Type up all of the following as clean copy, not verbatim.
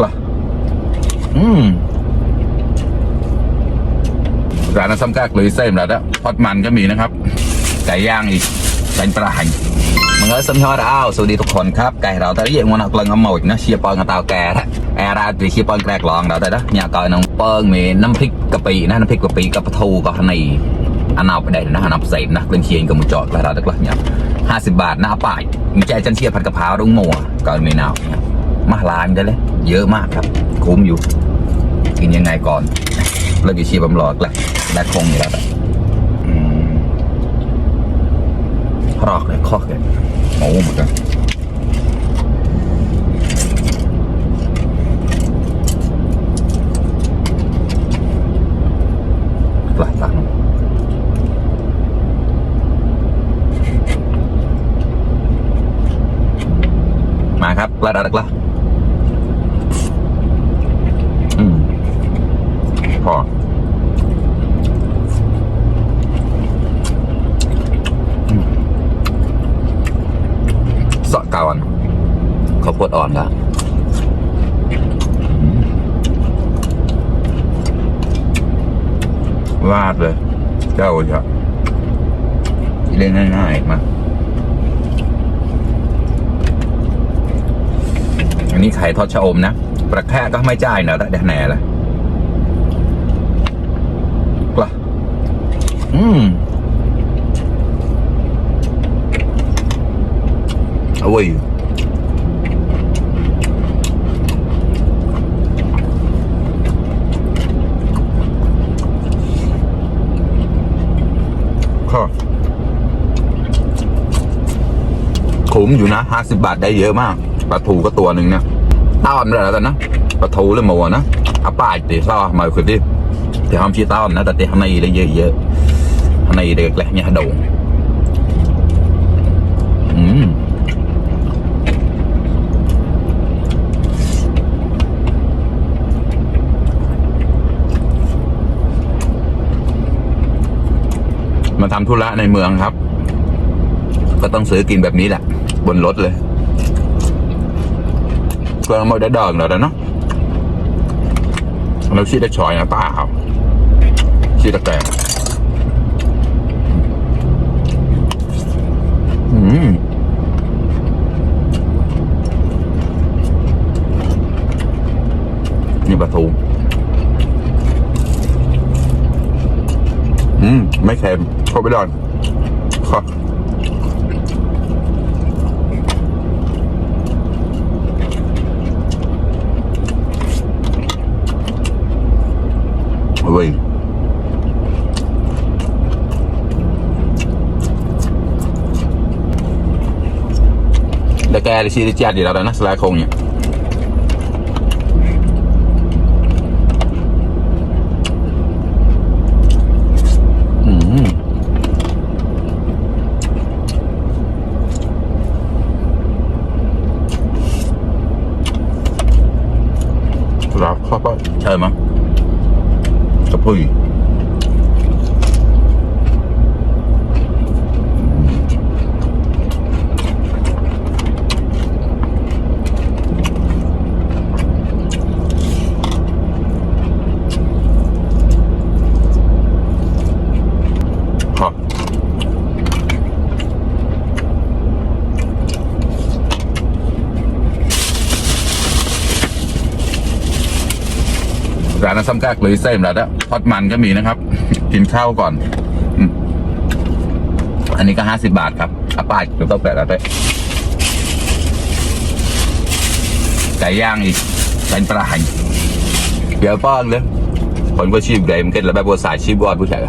ล่ะร้านน้ำซ้ำกากเลยเส้นแล้วนะทอดมันก็มีนะครับไก่ย่างอีกเป็นปลาหันมันก็สมยอดอ้าวสวัสดีทุกคนครับไก่เราแต่ที่ยังมันกลังเอาหมดนะเชียร์ปองกับเตาแก่ฮะแอร์ราตีเชียร์ปองแกลกลองเราแต่ละเนี่ยก่อนน้องเปิ้งมีน้ำพริกกะปินะน้ำพริกกะปิกับปลาทูกับฮันนี่อันเอาไปได้นะฮันเอาใส่นะเป็นเชียร์กับมุจอดแล้วเราแต่ละเนี่ย50 บาทหน้าป้ายมีใจจันเชียร์ผัดกะเพรารุ่งโม่ก่อนมีนาวมาลานได้เลยเยอะมากครับคุ้มอยู่กินยังไงก่อนแล้วก็เชียร์บำรอดแหละและคงอยู่แล้วรอกเลยคอกเลยหมูเหมือนกันหลายฝั่งมาครับกระดาษกระพอสะก่อนข้าวโพดอ่อนละวาดเลยเจ้าจะเล่นง่ายๆมาอันนี้ไข่ทอดชะอมนะประแค่ก็ไม่จ่ายเนอะได้แหน่ละกล้าโอ้ยครับคุ้มอยู่นะ50 บาทได้เยอะมากปลาทูก็ตัวหนึ่งเนี่ยต้อนอะไรกันนะปลาทูเลยมัวนะอาป้าตีซ่อมาคือที่ที่ทำชีต้อนนะแต่ที่ทำในได้เยอะๆทำในเด็กแหละเนี่ยโด่งมาทำธุระในเมืองครับก็ต้องซื้อกินแบบนี้แหละบนรถเลยก็ไม่ได้ดองแล้วเนาะเราชี้ได้ชอยนะป้าเอาชี้ตะแกรงนี่ปลาทูไม่เค็มเข้าไปดอนครับเว้ยแล้วแกได้ชี้ได้แจ๊ดอยู่แล้วนะสลายคงเนี่ยรับเข้าไปใช่มั้งกระพุ้ยครับร้านน้ำซ้ำกากเลยเส้นแล้วนะทอดมันก็มีนะครับกินข้าวก่อนอันนี้ก็50 บาทครับอาป้าจะต้องแปะแล้วด้วยไก่ย่างอีกเป็นปลาหันเดี๋ยวป้อนเลยคนก็ชีพใหญ่มันเกิดแล้วแบบบัวสายชีพวอดผู้ชาย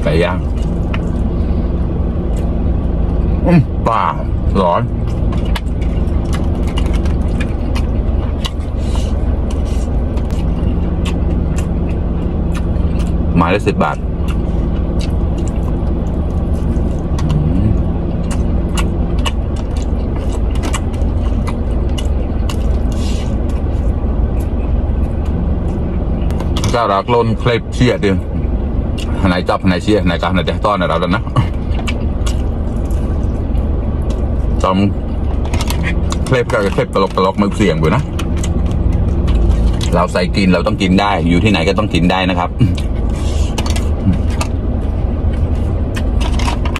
ไก่ย่างป่าร้อนไม้ละ10 บาท ก็รักล้นเคลปเชียดิไหนจับไหนเชียไหนกันไหนจะต้อนเราแล้วนะจำเคลปกับเคลปตลกมือเสียงอยู่นะเราใส่กินเราต้องกินได้อยู่ที่ไหนก็ต้องกินได้นะครับ